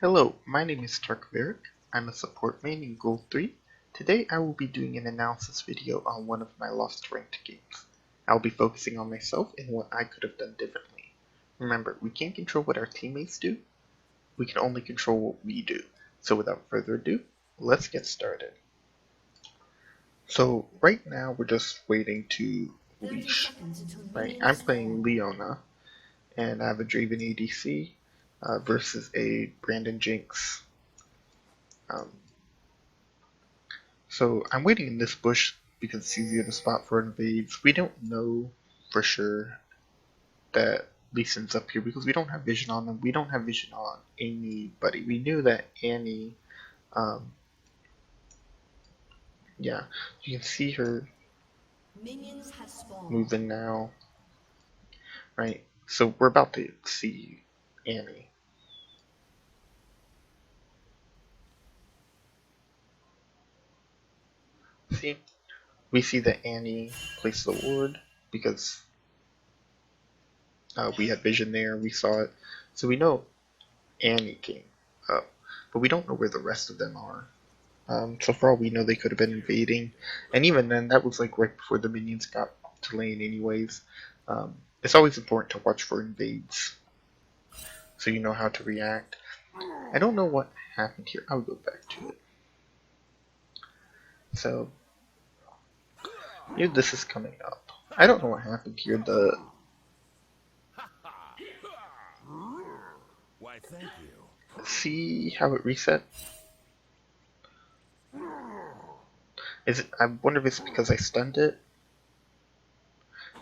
Hello, my name is Tarkveric. I'm a support main in Gold 3. Today I will be doing an analysis video on one of my lost ranked games. I'll be focusing on myself and what I could have done differently. Remember, we can't control what our teammates do, we can only control what we do. So without further ado, let's get started. So right now we're just waiting to 30 leash. seconds until Right, minions I'm playing spawn. Leona and I have a Draven ADC versus a Brandon Jinx. Um, So I'm waiting in this bush because it's easier to spot for invades. We don't know for sure that Lee Sin's up here because we don't have vision on them. We don't have vision on anybody. We knew that Annie, um, yeah, you can see her Minions have spawned. moving now, right? So we're about to see Annie. See, we see that Annie placed the ward because we had vision there. We saw it, so we know Annie came up, but we don't know where the rest of them are. So for all we know, they could have been invading, and even then, that was like right before the minions got to lane, anyways. It's always important to watch for invades, so you know how to react. I don't know what happened here. I'll go back to it. So here, this is coming up. I don't know what happened here. Why, thank you. See how it reset? Is it? I wonder if it's because I stunned it,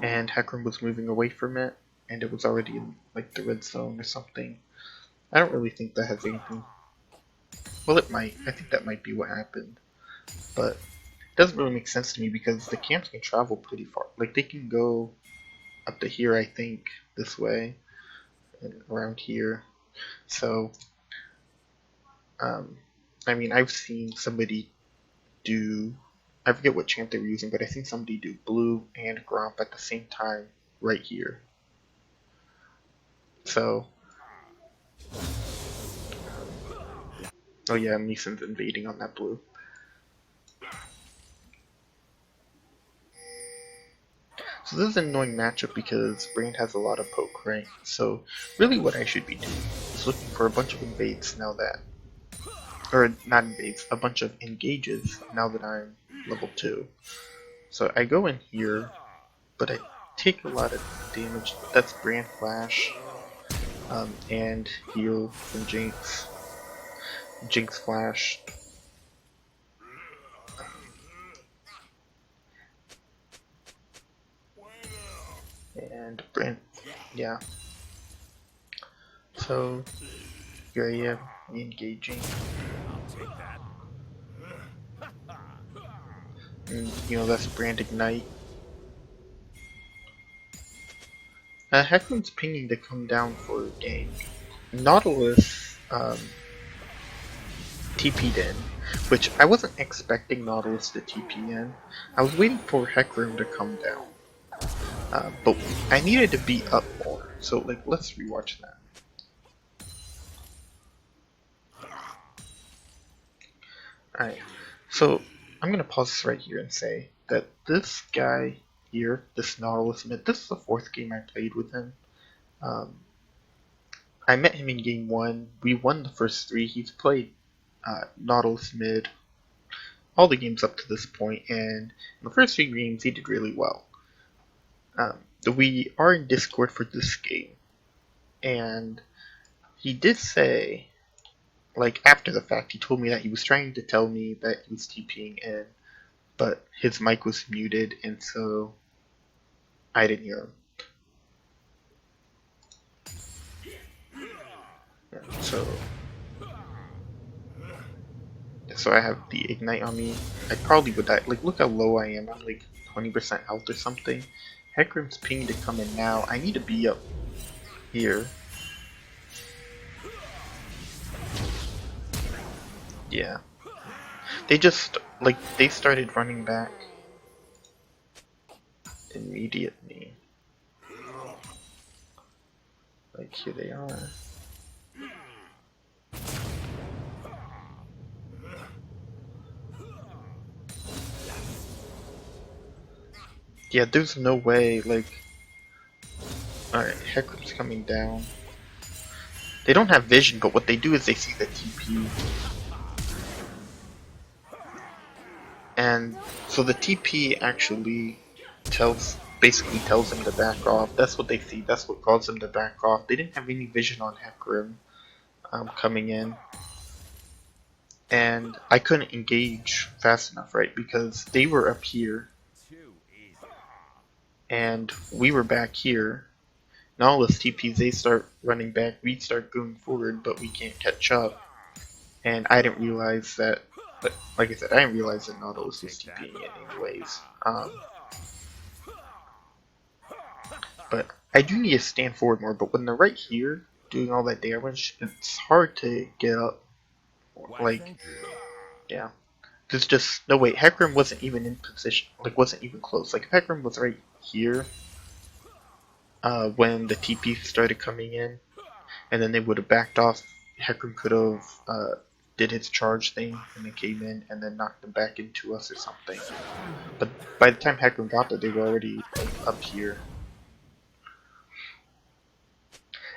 and Hecarim was moving away from it, and it was already in like the red zone or something. I don't really think that has anything. Well, it might. I think that might be what happened. But it doesn't really make sense to me because the camps can travel pretty far. Like, they can go up to here, I think, this way, and around here. So, um, I mean, I've seen somebody do. I forget what champ they were using, but I seen somebody do blue and Gromp at the same time right here. So, oh yeah, Lee Sin's invading on that blue. So this is an annoying matchup because Brand has a lot of poke, right? So really what I should be doing is looking for a bunch of invades now that, or not invades, a bunch of engages now that I'm level 2. So I go in here, but I take a lot of damage. That's Brand Flash, and heal from Jinx. Jinx Flash. And Brand, yeah. So here I am, engaging. And, that's Brand Ignite. Hecarim's pinging to come down for a game. Nautilus TP'd in, which I wasn't expecting Nautilus to TP in. I was waiting for Hecarim to come down. But I needed to be up more, so like let's rewatch that. Alright, so I'm gonna pause this right here and say that this guy here, this Nautilus mid, this is the 4th game I played with him. I met him in game 1, we won the first 3, he's played Nautilus mid all the games up to this point, and in the first 3 games he did really well. We are in Discord for this game, and he did say, like after the fact, he told me that he was trying to tell me that he was TPing in, but his mic was muted, and so I didn't hear him. Yeah, so I have the Ignite on me. I probably would die. Like, look how low I am. I'm like 20% health or something. Hecarim's pinging to come in now. I need to be up here. Yeah. They just, like, they started running back immediately. Like, here they are. Yeah, there's no way, like... Alright, Hecarim's coming down. They don't have vision, but what they do is they see the TP. And so the TP actually basically tells them to back off. That's what they see, that's what caused them to back off. They didn't have any vision on Hecarim coming in. And I couldn't engage fast enough, right? Because they were up here. And we were back here. Now all this TPs, they start running back, we start going forward, but we can't catch up. And I didn't realize that, but like I said, I didn't realize that Nautilus was TPing it anyways. But I do need to stand forward more, but when they're right here, doing all that damage, it's hard to get up. Like, yeah. There's just, no wait, Hecarim wasn't even in position, like wasn't even close. Like if Hecarim was right here, when the TP started coming in, and then they would have backed off, Hecarim could have did his charge thing, and then came in, and then knocked them back into us or something. But by the time Hecarim got there, they were already up here.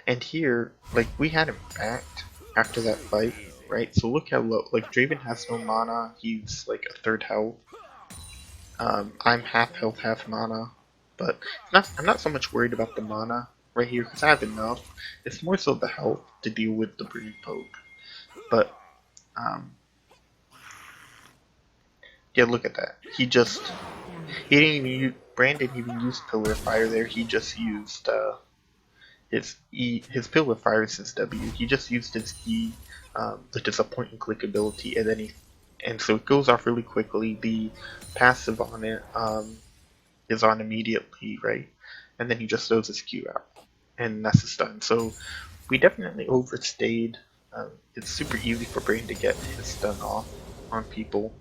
And here, like, we had him backed after that fight, right? So look how low, like, Draven has no mana, he's like a third health. I'm half health, half mana. But I'm not so much worried about the mana right here, because I have enough. It's more so the health to deal with the Brand Poke. But, yeah, look at that. He didn't even use, Brand didn't even use Pillar of Fire there, he just used, his Pillar of Fire is his W. He just used his E, which is a point and click ability, and so it goes off really quickly. The passive on it is on immediately, right? And then he just throws his Q out, and that's a stun. So we definitely overstayed. It's super easy for Brain to get his stun off on people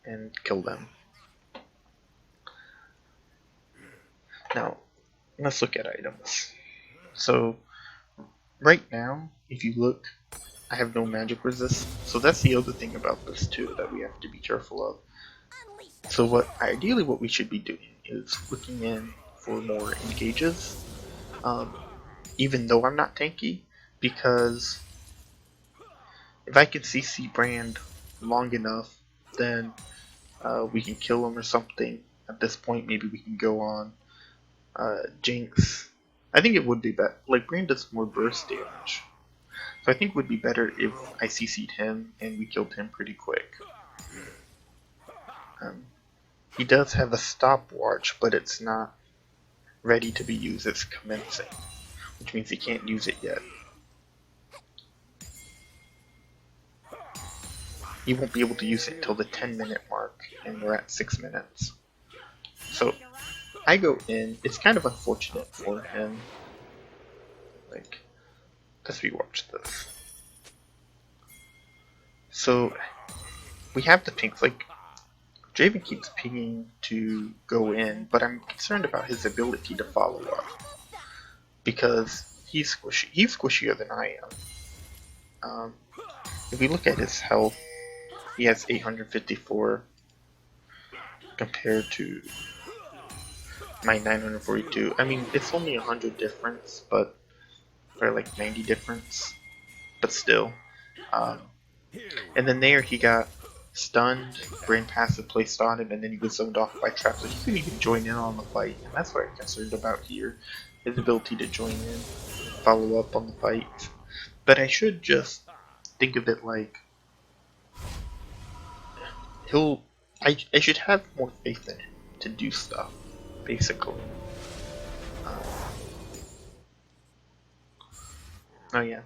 and kill them. Now, let's look at items. So, right now, if you look, I have no magic resist. So that's the other thing about this too that we have to be careful of. So ideally what we should be doing is looking in for more engages, even though I'm not tanky, because if I can CC Brand long enough, then we can kill him or something. At this point, maybe we can go on Jinx. I think it would be better. Like, Brand does more burst damage. So I think it would be better if I CC'd him and we killed him pretty quick. He does have a stopwatch, but it's not ready to be used. It's commencing, which means he can't use it yet. He won't be able to use it until the 10-minute mark, and we're at 6 minutes. So I go in. It's kind of unfortunate for him. Like, let's rewatch this. So we have the pinks. Like, Draven keeps pinging to go in, but I'm concerned about his ability to follow up, because he's squishy. He's squishier than I am. If we look at his health, he has 854 compared to my 942. I mean, it's only 100 difference, but or like 90 difference, but still. And then there he got stunned, Brain passive placed on him, and then he was zoned off by trap, so he couldn't even join in on the fight, and that's what I'm concerned about here, his ability to join in, follow up on the fight. But I should just think of it like, I should have more faith in him to do stuff, basically. Oh yeah,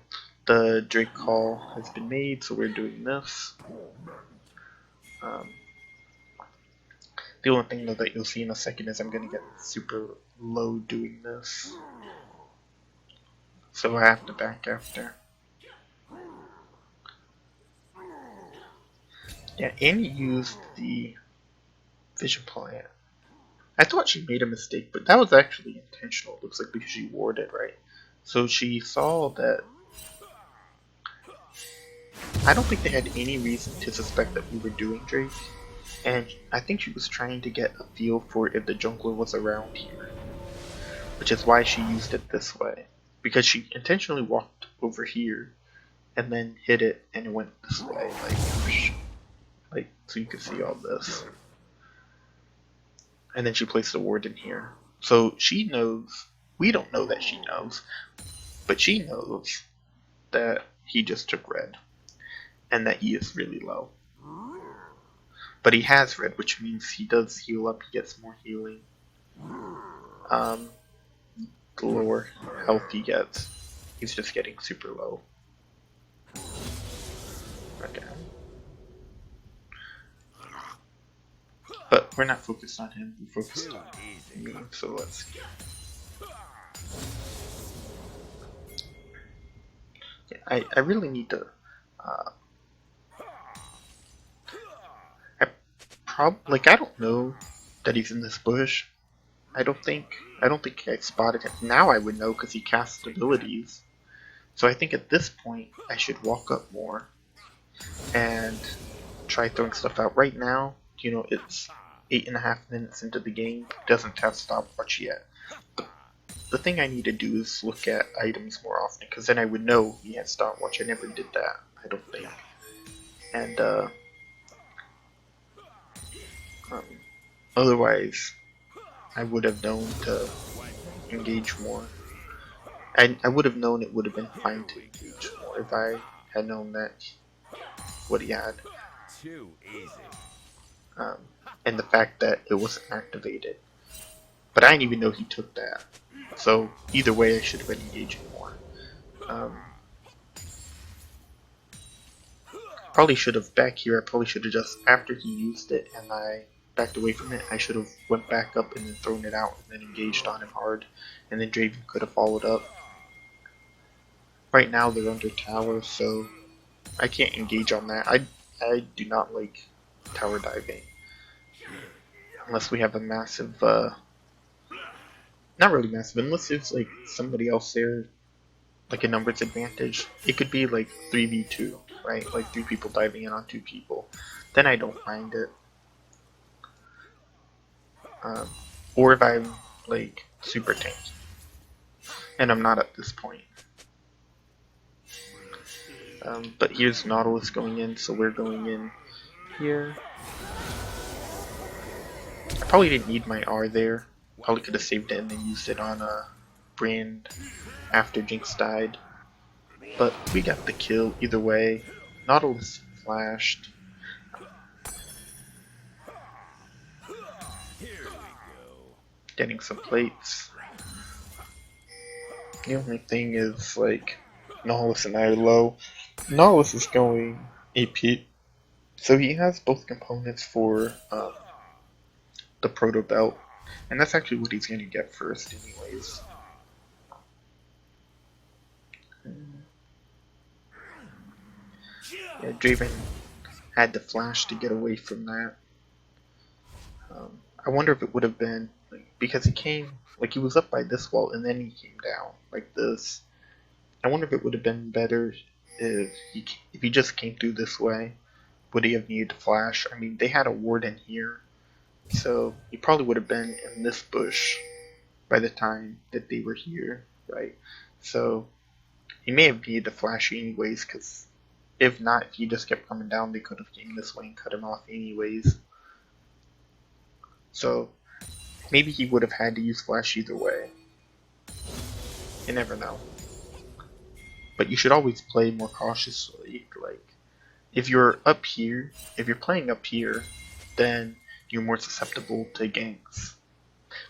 the Drake call has been made, so we're doing this. The only thing though that you'll see in a second is I'm gonna get super low doing this, so I have to back after. Yeah, Annie used the vision plant. I thought she made a mistake, but that was actually intentional. It looks like because she warded, right? So she saw that. I don't think they had any reason to suspect that we were doing Drake. And I think she was trying to get a feel for if the jungler was around here, which is why she used it this way. Because she intentionally walked over here and then hit it and it went this way, like so you could see all this. And then she placed a ward in here. So she knows, we don't know that she knows, but she knows that he just took red and that he is really low. But he has red, which means he does heal up, he gets more healing. The lower health he gets, he's just getting super low. Okay. But we're not focused on him, we're focused on me, so let's get. Yeah, I really need to I don't know that he's in this bush. I don't think I spotted him. Now I would know because he casts abilities. So I think at this point I should walk up more and try throwing stuff out. Right now, you know, it's 8.5 minutes into the game. Doesn't have stopwatch yet. The thing I need to do is look at items more often, because then I would know he had stopwatch. I never did that, I don't think. And otherwise, I would have known to engage more. I would have known it would have been fine to engage more if I had known that what he had. Too easy. And the fact that it wasn't activated. But I didn't even know he took that. So either way, I should have been engaging more. Probably should have back here. I probably should have just, after he used it and I backed away from it, I should have went back up and then thrown it out and then engaged on him hard, and then Draven could have followed up. Right now they're under tower, so I can't engage on that. I do not like tower diving unless we have a massive, not really massive, unless there's like somebody else there, like a numbers advantage. It could be like 3v2, right? Like 3 people diving in on 2 people. Then I don't mind it. Or if I'm like super tanky, and I'm not at this point. But here's Nautilus going in, so we're going in here. I probably didn't need my R there. Probably could have saved it and then used it on a Brand after Jinx died. But we got the kill either way. Nautilus flashed. Getting some plates. The only thing is, like, Nautilus and I are low. Nautilus is going AP, so he has both components for the Proto Belt, and that's actually what he's going to get first anyways. Yeah, Draven had to flash to get away from that. I wonder if it would have been, like, because he came, like, he was up by this wall and then he came down like this. I wonder if it would have been better if he just came through this way. Would he have needed to flash? I mean, they had a ward in here, so he probably would have been in this bush by the time that they were here, right? So he may have needed to flash anyways, because if not, if he just kept coming down, they could have came this way and cut him off anyways. So maybe he would have had to use flash either way. You never know. But you should always play more cautiously. Like, if you're up here, if you're playing up here, then you're more susceptible to ganks.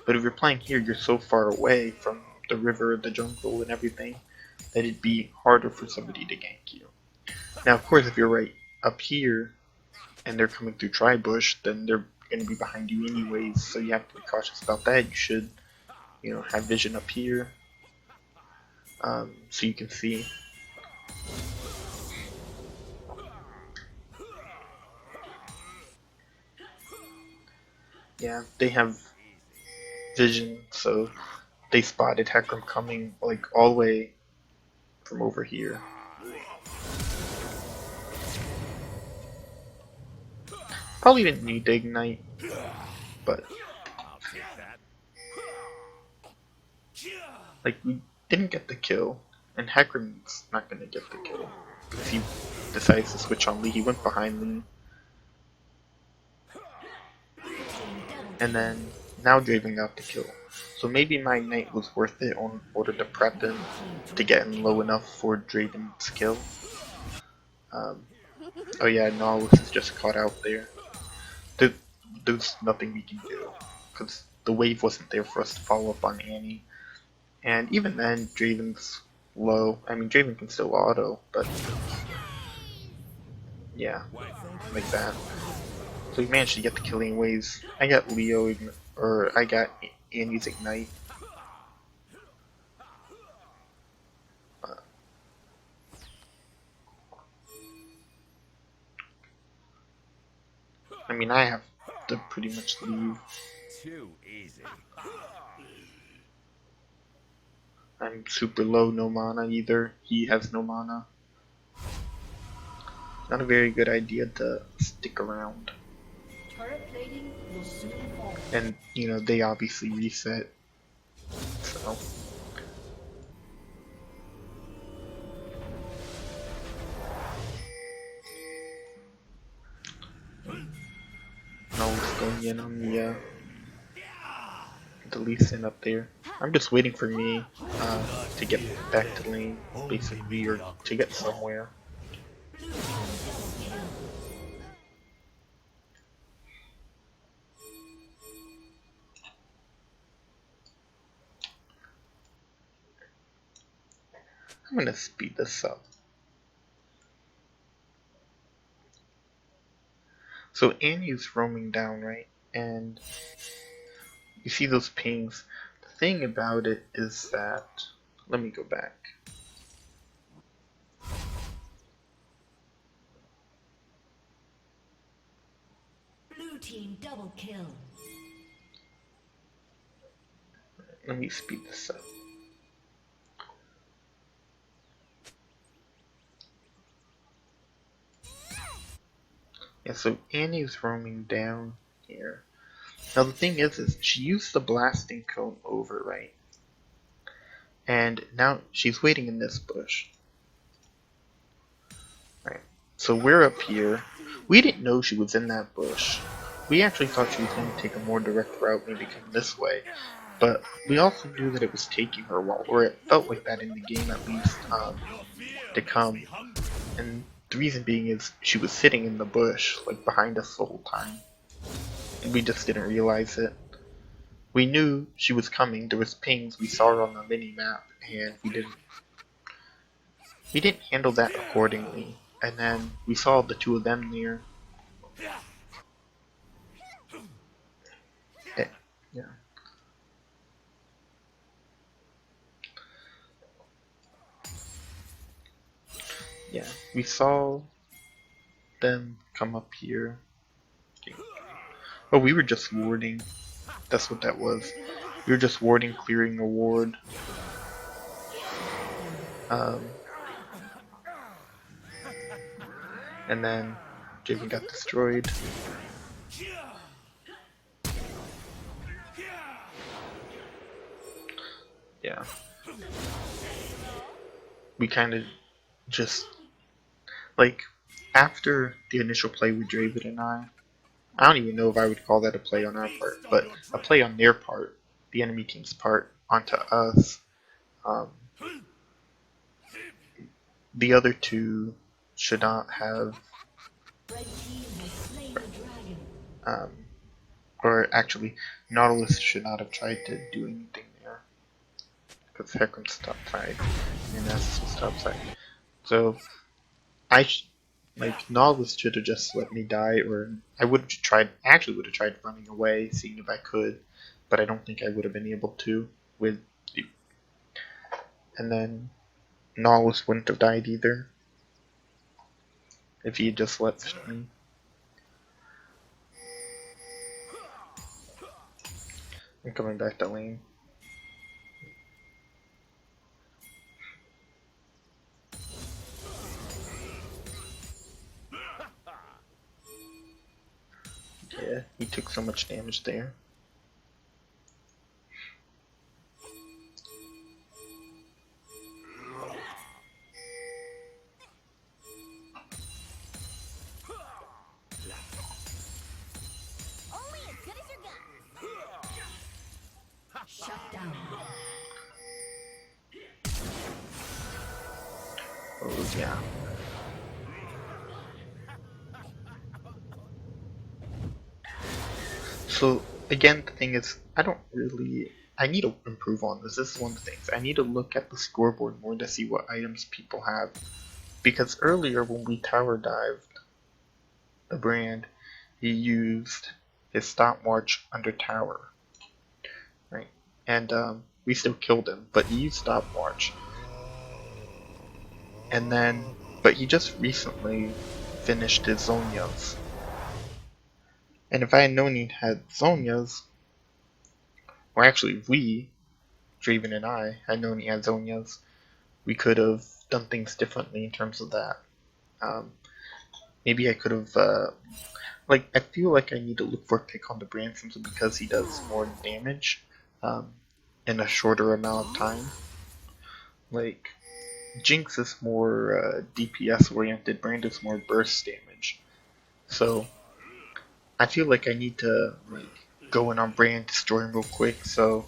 But if you're playing here, you're so far away from the river, the jungle, and everything, that it'd be harder for somebody to gank you. Now, of course, if you're right up here, and they're coming through Tribush, then they're going to be behind you anyways, so you have to be cautious about that. You should, you know, have vision up here, so you can see. Yeah, they have vision, so they spotted Hecarim coming, like, all the way from over here. Probably didn't need to ignite, but I'll take that. like we didn't get the kill, and Hecarim's not gonna get the kill because he decides to switch on Lee. He went behind Lee, and then now Draven got the kill. So maybe my Ignite was worth it in order to prep him to get him low enough for Draven's kill. Oh yeah, Nautilus is just caught out there. There's nothing we can do because the wave wasn't there for us to follow up on Annie. And even then, Draven's low. I mean, Draven can still auto, but yeah, like that. So we managed to get the killing waves. I got Leo, or I got Annie's Ignite. I mean, I have to pretty much leave. Too easy. I'm super low, no mana either. He has no mana. Not a very good idea to stick around. Turret plating will soon fall. And, you know, they obviously reset. So. No one's going in on the Lee Sin up there. I'm just waiting for me to get back to lane, basically, or to get somewhere. I'm gonna speed this up. So Annie's roaming down, right? And you see those pings. The thing about it is that, let me go back. Blue team double kill. Let me speed this up. Yeah, so Annie's roaming down here. Now the thing is she used the blasting cone over, right? And now she's waiting in this bush. Right. So we're up here. We didn't know she was in that bush. We actually thought she was going to take a more direct route, maybe come this way. But we also knew that it was taking her a while, or it felt like that in the game at least, to come. And the reason being is she was sitting in the bush, like behind us the whole time. And we just didn't realize it. We knew she was coming. There was pings. We saw her on the mini map, and we didn't handle that accordingly. And then we saw the two of them near. Yeah. Yeah, we saw them come up here. Oh, we were just warding. That's what that was. We were just warding, clearing a ward. And then Javen got destroyed. Yeah. We kind of just, like, after the initial play with Draven and I don't even know if I would call that a play on our part, but a play on their part, the enemy team's part, onto us. The other two should not have, or actually, Nautilus should not have tried to do anything there, because Hecarim's top side, and Nasus was top side. So, like, Nautilus should have just let me die, or I would have tried, actually would have tried running away, seeing if I could, but I don't think I would have been able to, and then Nautilus wouldn't have died either, if he had just left me. I'm coming back to lane. Yeah, he took so much damage there. Only as good as your gun. Shut down. Oh yeah. So again, the thing is, I need to improve on this. This is one of the things. I need to look at the scoreboard more to see what items people have. Because earlier when we tower dived the brand, he used his stopwatch under tower, right? And we still killed him, but he used stopwatch. And then, but he just recently finished his Zonias. And if I had known he had Zonias, or actually we, Draven and I, had known he had Zonias, we could have done things differently in terms of that. Maybe I could have, I feel like I need to look for a pick on the brand simply because he does more damage in a shorter amount of time. Like, Jinx is more DPS oriented, Brand is more burst damage. So, I feel like I need to go in on Brand, destroy him real quick so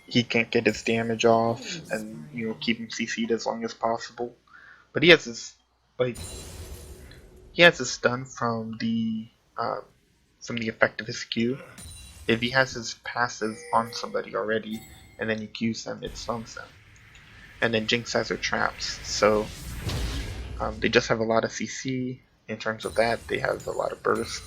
he can't get his damage off and keep him CC'd as long as possible. But he has this stun from the effect of his Q. If he has his passive on somebody already and then he Qs them, it stuns them. And then Jinx has her traps, so they just have a lot of CC. In terms of that, they have a lot of burst.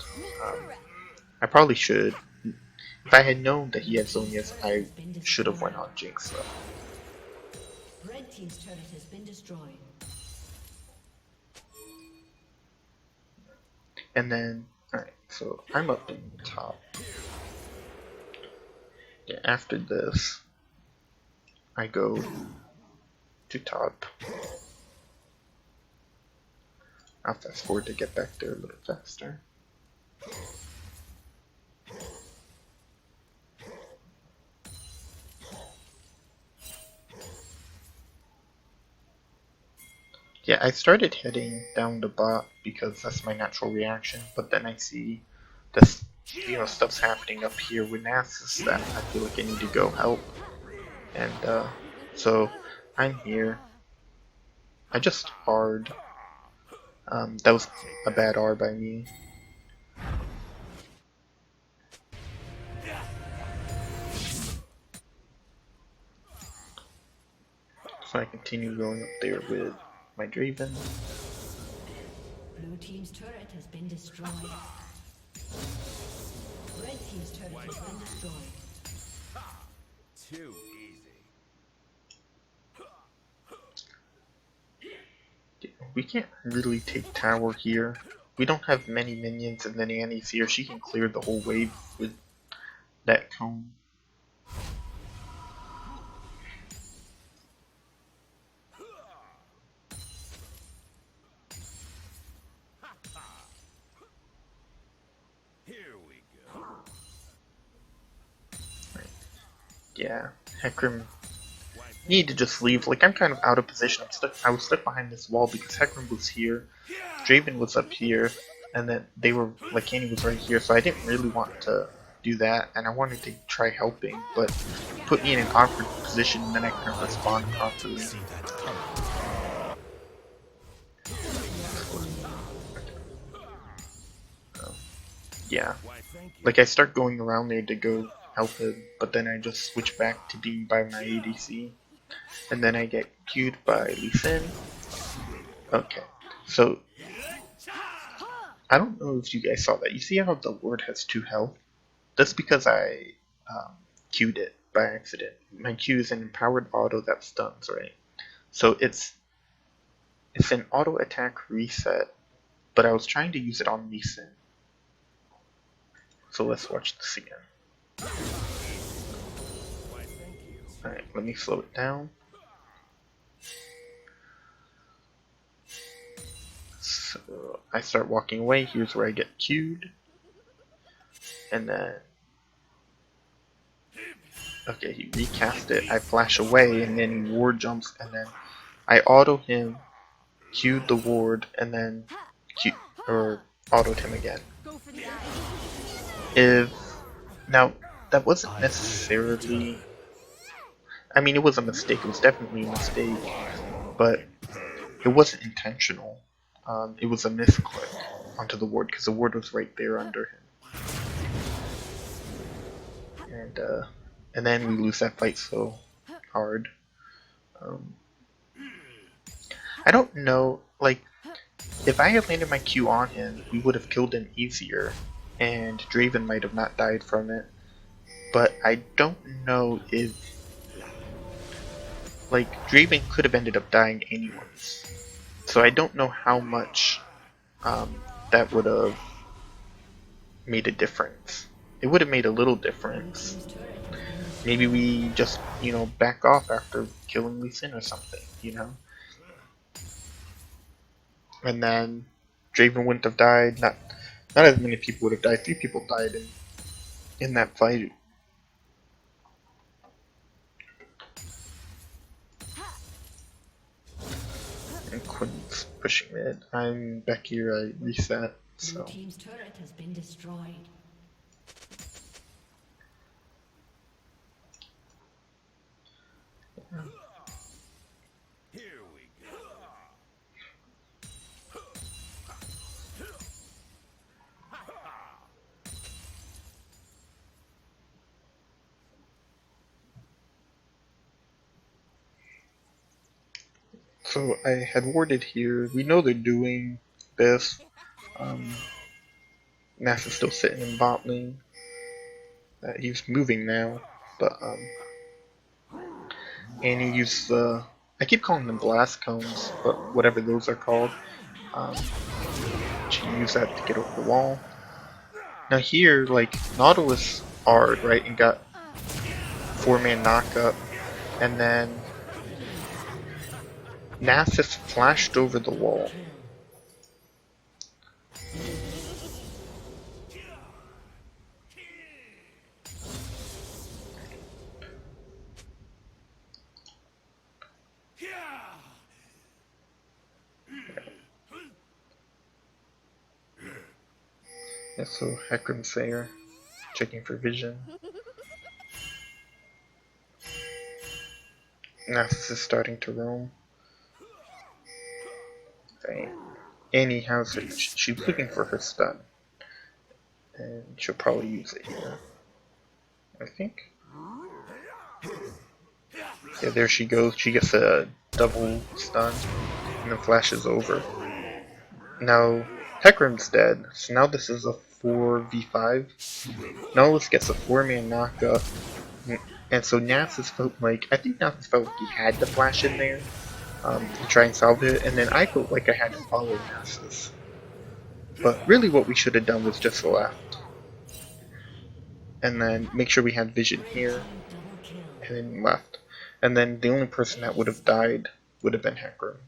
I probably should. If I had known that he had Zonias, I should have went on Jinx though. Red team's turret has been destroyed. And then, alright, so I'm up in top. Yeah, after this, I go to top. I'll fast forward to get back there a little faster. Yeah, I started heading down the bot because that's my natural reaction, but then I see this, stuff's happening up here with Nasus that I feel like I need to go help. And so I'm here. I just R'd. That was a bad R by me. So I continue going up there with my Draven. Blue team's turret has been destroyed. Red team's turret has been destroyed. Too easy. We can't really take tower here. We don't have many minions, and then Annie's here. She can clear the whole wave with that cone. Here we go. Right. Yeah, Hecarim need to just leave. Like, I'm kind of out of position. I was stuck behind this wall because Hecarim was here, Draven was up here, and then they were like Annie was right here. So I didn't really want to do that, and I wanted to try helping, but it put me in an awkward position, and then I couldn't respond properly. Yeah, like I start going around there to go help him, but then I just switch back to being by my ADC, and then I get queued by Lee Sin. Okay, so I don't know if you guys saw that. You see how the Lord has 2 health? That's because I queued it by accident. My Q is an empowered auto that stuns, right? So it's an auto attack reset, but I was trying to use it on Lee Sin. So let's watch this again. Alright, let me slow it down. So So I start walking away. Here's where I get queued. And then, okay, he recast it. I flash away, and then he ward jumps, and then I auto him, queued the ward, and then autoed him again. If now that wasn't necessarily, I mean, it was a mistake. It was definitely a mistake, but it wasn't intentional. It was a misclick onto the ward because the ward was right there under him. And then we lose that fight so hard. I don't know, like, if I had landed my Q on him, we would have killed him easier, and Draven might have not died from it. But I don't know if, like, Draven could have ended up dying anyways. So I don't know how much that would have made a difference. It would have made a little difference. Maybe we just, back off after killing Lee Sin or something, And then Draven wouldn't have died. Not as many people would have died. 3 people died in that fight. And Quinn's pushing mid. I'm back here. I reset. So. Blue team's turret has been destroyed. Here we go. So I had warded here. We know they're doing this. Nass is still sitting in bot lane. He's moving now, but and he used the. I keep calling them blast cones, but whatever those are called. She used that to get over the wall. Now here, like, Nautilus R'd, right, and got 4-man knockup, and then Nasus flashed over the wall. Yeah, so Hecarim's there, checking for vision. Nasus is starting to roam. Okay. Annie has it. She's looking for her stun. And she'll probably use it here. I think. Yeah, there she goes. She gets a double stun. And then flashes over. Now, Hecarim's dead. So now this is a 4v5. Nautilus gets a 4-man knockup. And so Nasus felt like, I think Nasus felt like he had to flash in there to try and solve it, and then I felt like I had to follow Nasus. But really what we should have done was just left. And then make sure we had vision here, and then left. And then the only person that would have died would have been Hecarim.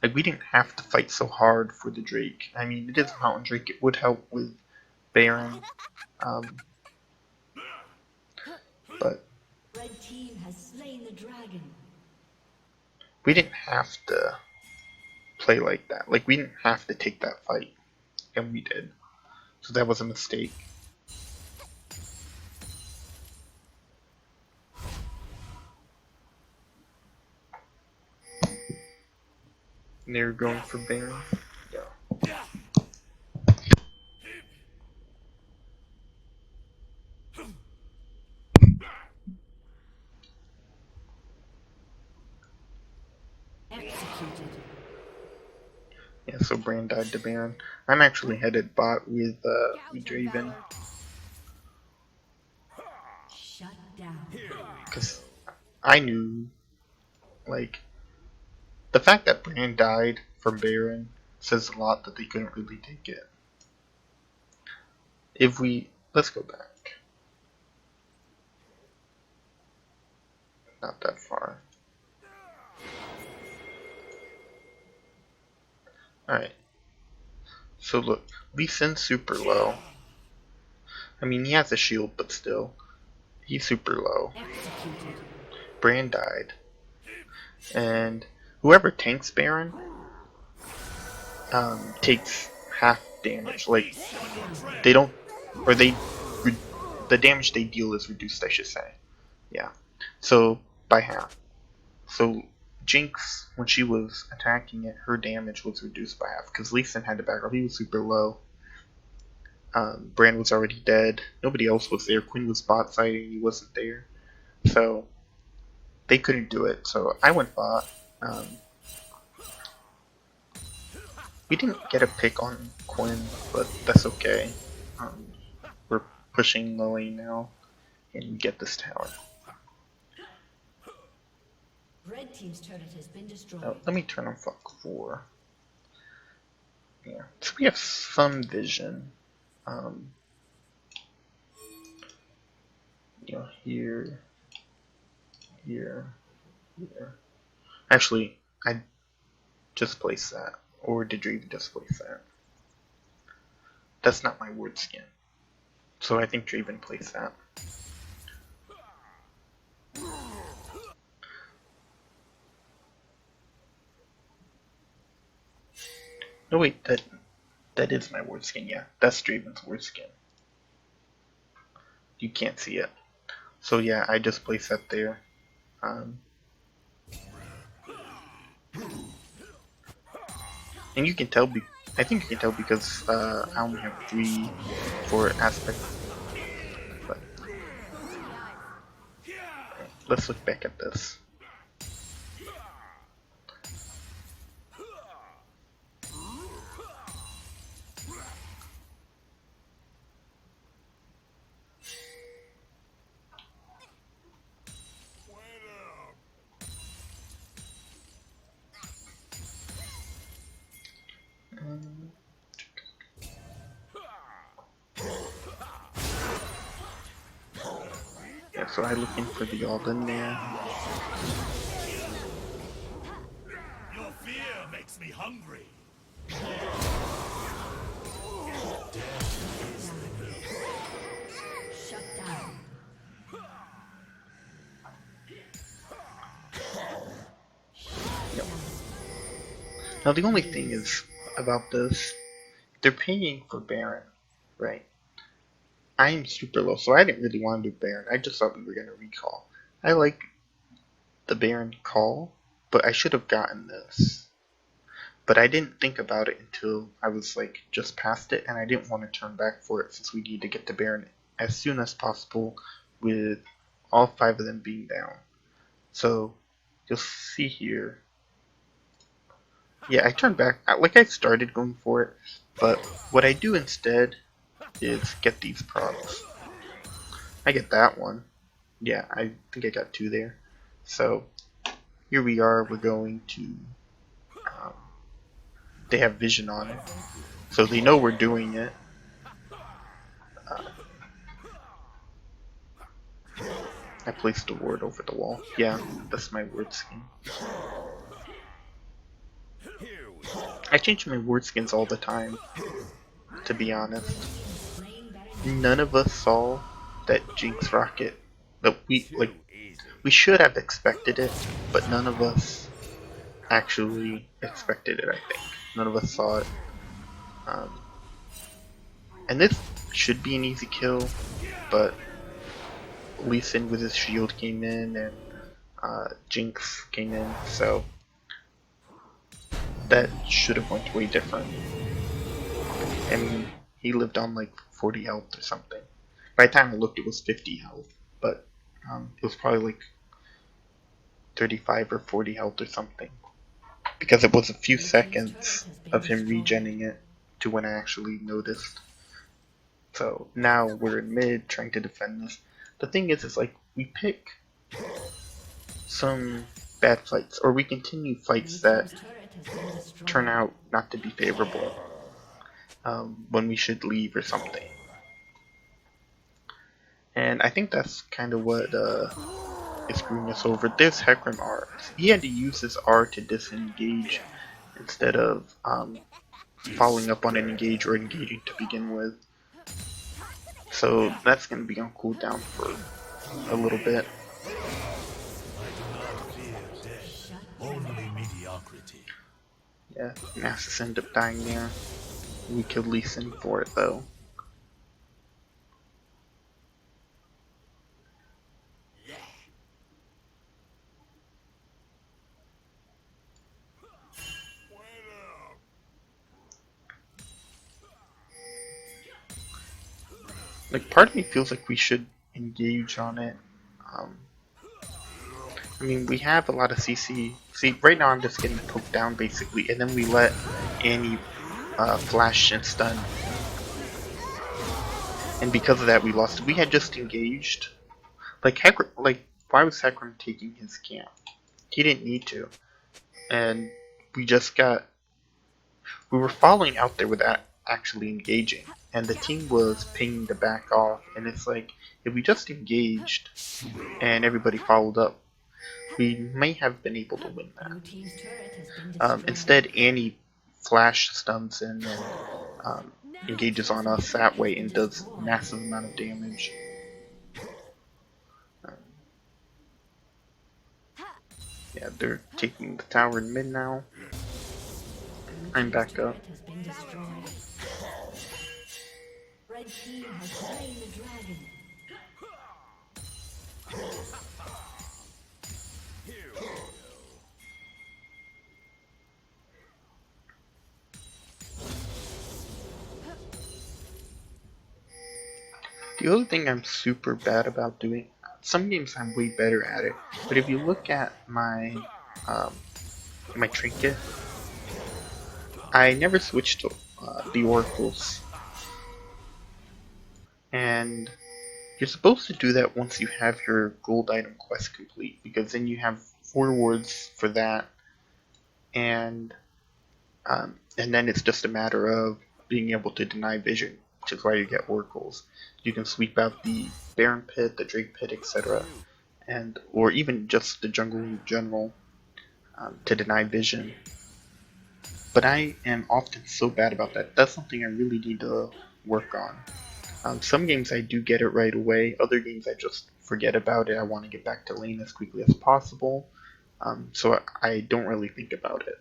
Like, we didn't have to fight so hard for the Drake. I mean, it is a Mountain Drake, it would help with Baron. But Red team has slain the dragon. We didn't have to play like that. Like, we didn't have to take that fight. And we did. So that was a mistake. And they're going for Baron. Yeah. Executed. Yeah, so Bran died to Baron. I'm actually headed bot with Draven. Shut down. Because I knew, like, the fact that Bran died from Baron says a lot that they couldn't really take it. If we, let's go back. Not that far. Alright, so look, Lee Sin's super low. I mean, he has a shield, but still, he's super low. Executed. Brand died. And whoever tanks Baron takes half damage. Like, they don't, or they, the damage they deal is reduced, I should say. Yeah. So, by half. So, Jinx, when she was attacking it, her damage was reduced by half, because Lee Sin had to back off. He was super low. Brand was already dead. Nobody else was there. Quinn was bot fighting. He wasn't there. So, they couldn't do it. So, I went bot. We didn't get a pick on Quinn, but that's okay. We're pushing the lane now, and we get this tower. Red team's turret has been destroyed. Now, let me turn on Fuck 4. Yeah, so we have some vision. You know, here, here, here. Actually, I just placed that. Or did you even just place that? That's not my word skin. So I think Draven placed that. No wait, that is my word skin, yeah. That's Draven's word skin. You can't see it. So yeah, I just placed that there. And you can tell, I think you can tell because I only have 3 for aspect. But let's look back at this. Yeah, so I looking for the Alden there. Your fear makes me hungry. Shut down. Yep. Now the only thing is about this, they're paying for Baron, right? I'm super low, so I didn't really want to do Baron. I just thought we were gonna recall. I like the Baron call, but I should have gotten this. But I didn't think about it until I was like just past it, and I didn't want to turn back for it since we need to get to Baron as soon as possible with all 5 of them being down. So you'll see here. Yeah, I turned back. Like I started going for it, but what I do instead is get these procs. I get that one. Yeah, I think I got 2 there. So here we are. We're going to. They have vision on it, so they know we're doing it. I placed a ward over the wall. Yeah, that's my word skin. Here we go. I change my word skins all the time, to be honest. None of us saw that Jinx rocket. That we like. Easy. We should have expected it, but none of us actually expected it. I think none of us saw it. And this should be an easy kill, but Lee Sin with his shield came in, and Jinx came in, so that should have went way different. I mean, he lived on like 40 health or something. By the time I looked, it was 50 health, but it was probably like 35 or 40 health or something. Because it was a few seconds of him regenning it to when I actually noticed. So now we're in mid trying to defend this. The thing is like we pick some bad fights, or we continue fights that turn out not to be favorable when we should leave or something. And I think that's kind of what is screwing us over. This Hecarim R, he had to use his R to disengage instead of following up on an engage or engaging to begin with. So that's going to be on cooldown for a little bit. Only mediocrity. Yeah, Nasus ended up dying there. We killed Lee Sin for it though. Like, part of me feels like we should engage on it. I mean, we have a lot of CC. See, right now I'm just getting poked down basically, and then we let Annie flash and stun. And because of that, we lost. If we had just engaged, like why was Hecarim taking his camp? He didn't need to, and we just got. We were following out there without actually engaging, and the team was pinging to back off. And it's like, if we just engaged and everybody followed up, we may have been able to win Blue that. team's turret has been destroyed. Instead, Annie flash stuns in and engages on us that way and does massive amount of damage. Yeah, they're taking the tower in mid now. I'm back up. Has been destroyed. Red team has slain the dragon. The other thing I'm super bad about doing, some games I'm way better at it, but if you look at my my trinket, I never switched to the oracles, and you're supposed to do that once you have your gold item quest complete, because then you have 4 rewards for that, and then it's just a matter of being able to deny vision, which is why you get oracles. You can sweep out the Baron Pit, the Drake Pit, etc., and or even just the jungle in general to deny vision. But I am often so bad about that. That's something I really need to work on. Some games I do get it right away. Other games I just forget about it. I want to get back to lane as quickly as possible. So I don't really think about it.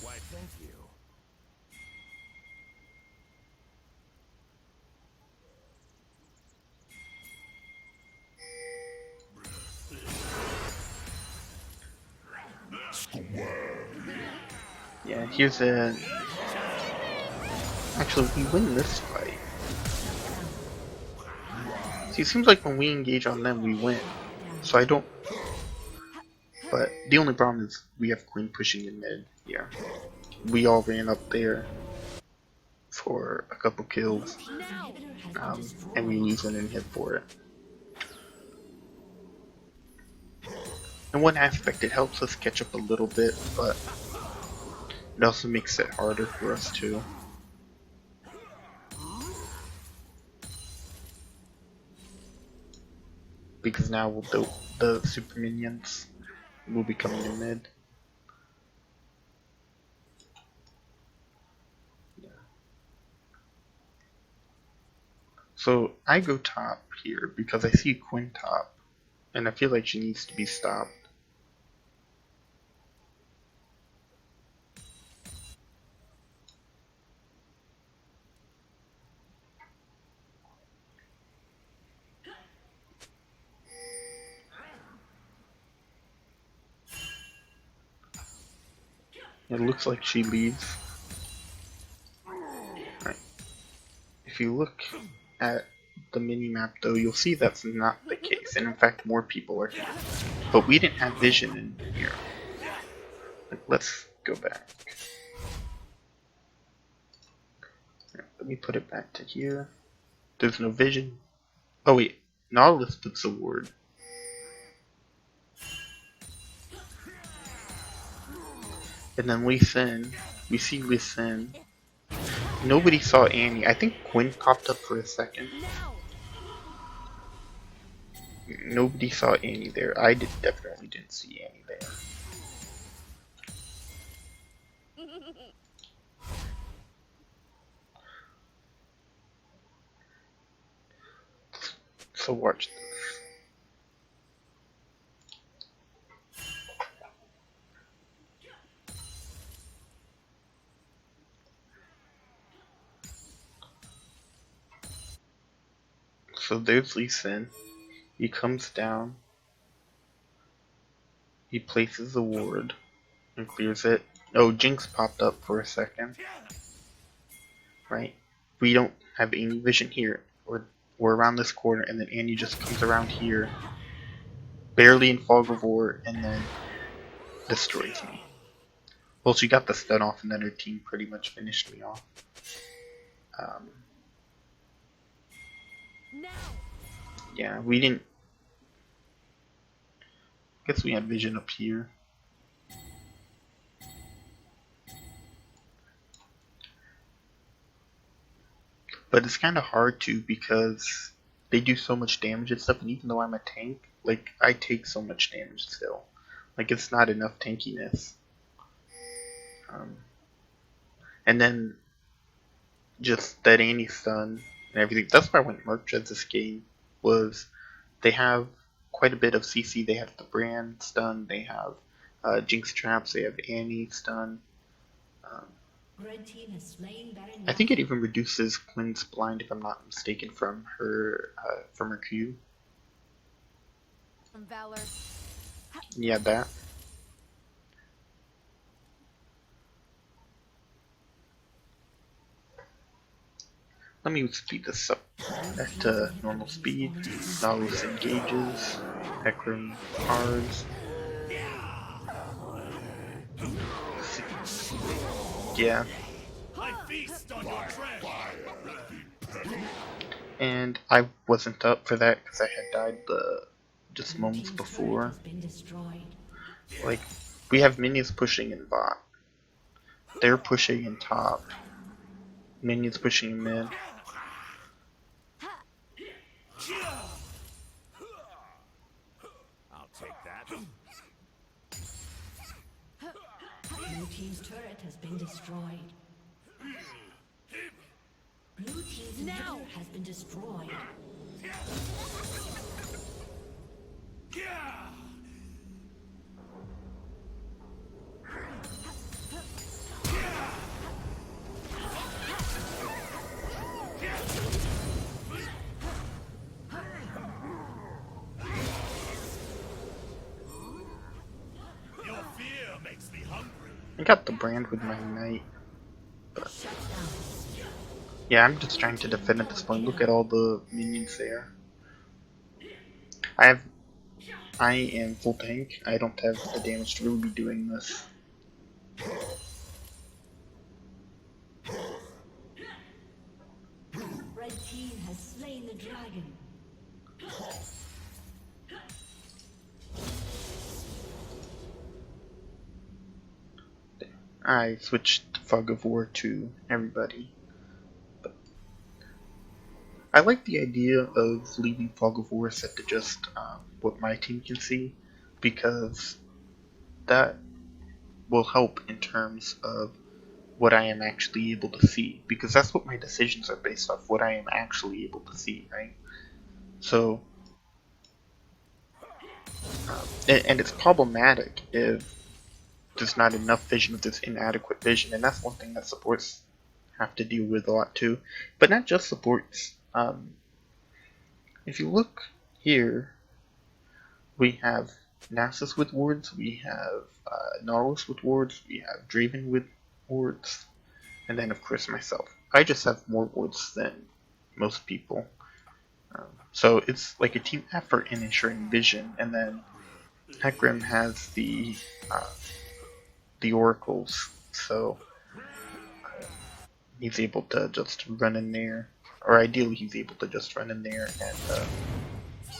Why, thank you. Yeah, here's a... Actually, we win this fight. See, it seems like when we engage on them, we win. So I don't... But the only problem is we have Queen pushing in mid here. We all ran up there for a couple kills, and we lose an inhib for it. In one aspect, it helps us catch up a little bit, but it also makes it harder for us too. Because now the super minions will be coming in mid. Yeah. So I go top here because I see Quinn top, and I feel like she needs to be stopped. It looks like she leaves. Right. If you look at the mini-map though, you'll see that's not the case, and in fact more people are here. But we didn't have vision in here. Let's go back. Let me put it back to here. There's no vision. Oh wait, Nautilus puts a ward. And then Lee Sin. We see Lee Sin. Nobody saw Annie. I think Quinn popped up for a second. Nobody saw Annie there. I definitely didn't see Annie there. So watch this. So there's Lee Sin. He comes down. He places a ward and clears it. Oh, Jinx popped up for a second. Right? We don't have any vision here. We're around this corner, and then Annie just comes around here, barely in fog of war, and then destroys me. Well, she got the stun off, and then her team pretty much finished me off. Yeah, we didn't. Guess we had vision up here. But it's kind of hard to because they do so much damage and stuff, and even though I'm a tank, like, I take so much damage still. Like, it's not enough tankiness. And then just that Annie stun and everything. That's why I went Merc Dreads this game, was they have quite a bit of CC. They have the Brand stun, they have Jinx traps, they have Annie stun. Red team has slain Baron I think it even reduces Quinn's blind, if I'm not mistaken, from her Q. Valor. Yeah, that. Let me speed this up at normal speed. Nautilus engages. Hecarim cards. Yeah. I feast on your treasure. And I wasn't up for that because I had died just Blue moments team's before. turret has been destroyed. Like, we have minions pushing in bot. They're pushing in top. Minions pushing in mid. I'll take that. Blue team's turret has been destroyed. Blue team's inhibitor has been destroyed. Your fear makes me hungry. I got the brand with my knight. Shut down. Yeah, I'm just trying to defend at this point. Look at all the minions there. I am full tank. I don't have the damage to really be doing this. Red team has slain the dragon. I switched Fog of War to everybody. But I like the idea of leaving Fog of War set to just what my team can see, because that will help in terms of what I am actually able to see, because that's what my decisions are based off, what I am actually able to see, right? So, and it's problematic if there's not enough vision, if there's inadequate vision, and that's one thing that supports have to deal with a lot too. But not just supports. If you look here, we have Nasus with wards, we have Nautilus with wards, we have Draven with wards, and then of course myself. I just have more wards than most people. So it's like a team effort in ensuring vision, and then Hecarim has the oracles, so he's able to just run in there, or ideally he's able to just run in there and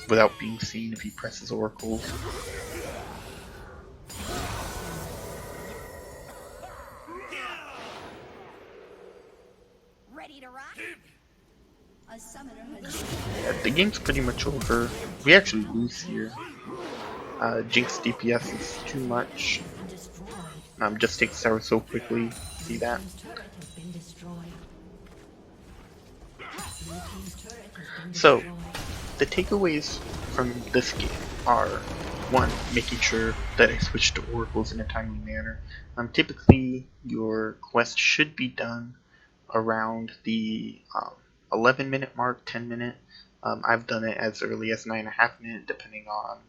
without being seen if he presses oracles. Ready to rock? A summoner has Yeah, the game's pretty much over. We actually lose here. Jinx DPS is too much. been destroyed. Just takes tower so quickly. See that? Team's turret has been destroyed. Blue team's turret has been So, destroyed. the takeaways from this game are: one, making sure that I switch to oracles in a timely manner. Typically, your quest should be done around the 11-minute mark, 10-minute. I've done it as early as 9.5 minutes, depending on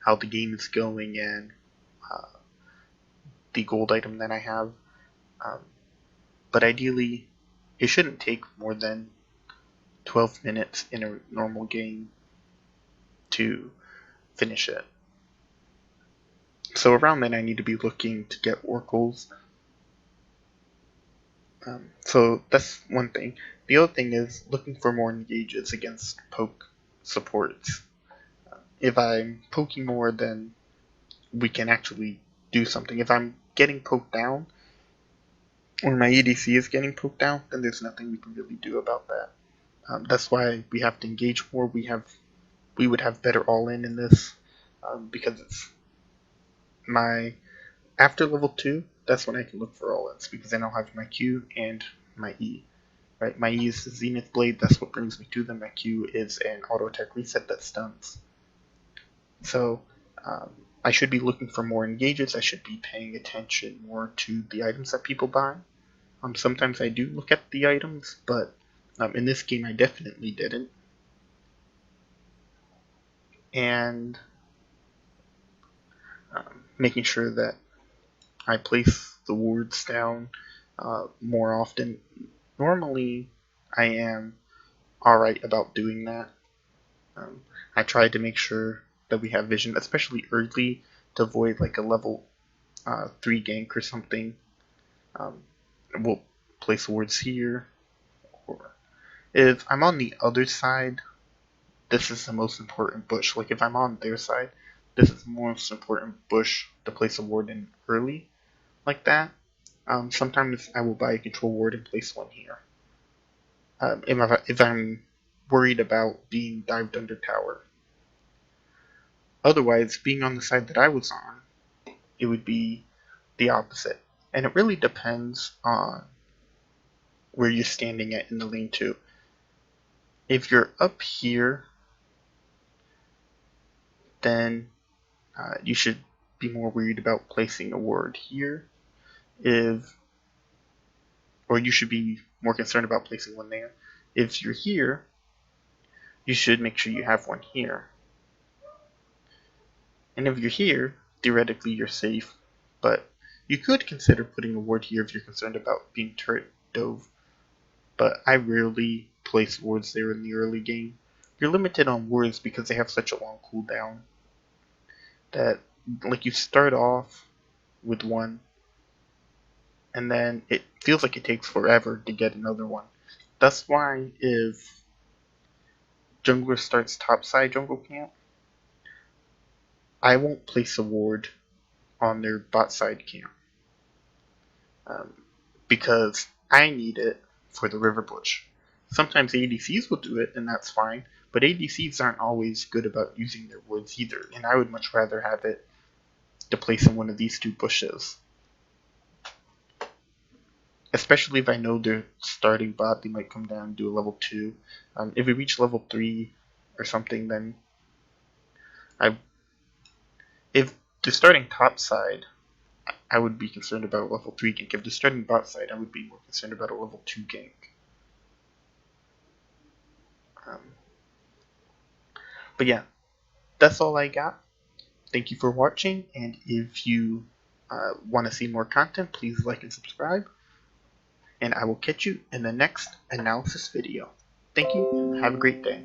how the game is going and the gold item that I have. Um, but ideally, it shouldn't take more than 12 minutes in a normal game to finish it. So around then I need to be looking to get oracles. So that's one thing. The other thing is looking for more engages against poke supports. If I'm poking more, then we can actually do something. If I'm getting poked down, or my ADC is getting poked down, then there's nothing we can really do about that. That's why we have to engage more. We would have better all-in in this, because it's my after level 2. That's when I can look for all-ins, because then I'll have my Q and my E. Right, my E is the Zenith Blade. That's what brings me to them. My Q is an auto attack reset that stuns. So I should be looking for more engages. I should be paying attention more to the items that people buy. Sometimes I do look at the items, but in this game I definitely didn't. And making sure that I place the wards down more often. Normally I am alright about doing that. I try to make sure that we have vision, especially early, to avoid like a level 3 gank or something. We'll place wards here. Or if I'm on the other side, this is the most important bush. Like if I'm on their side, this is the most important bush to place a ward in early, like that. Sometimes I will buy a control ward and place one here. If I'm worried about being dived under tower. Otherwise, being on the side that I was on, it would be the opposite. And it really depends on where you're standing at in the lane too. If you're up here, then you should be more worried about placing a ward here. Or you should be more concerned about placing one there. If you're here, you should make sure you have one here. And if you're here, theoretically you're safe, but you could consider putting a ward here if you're concerned about being turret dove. But I rarely place wards there in the early game. You're limited on wards because they have such a long cooldown that like you start off with one and then it feels like it takes forever to get another one. That's why if jungler starts topside jungle camp, I won't place a ward on their bot side camp. Because I need it for the river bush. Sometimes ADCs will do it, and that's fine, but ADCs aren't always good about using their wards either, and I would much rather have it to place in one of these two bushes. Especially if I know they're starting bot, they might come down and do a level 2. If we reach level 3 or something, then if they're starting top side, I would be concerned about a level 3 gank. If they're starting bot side, I would be more concerned about a level 2 gank. But yeah, that's all I got. Thank you for watching, and if you want to see more content, please like and subscribe. And I will catch you in the next analysis video. Thank you, and have a great day.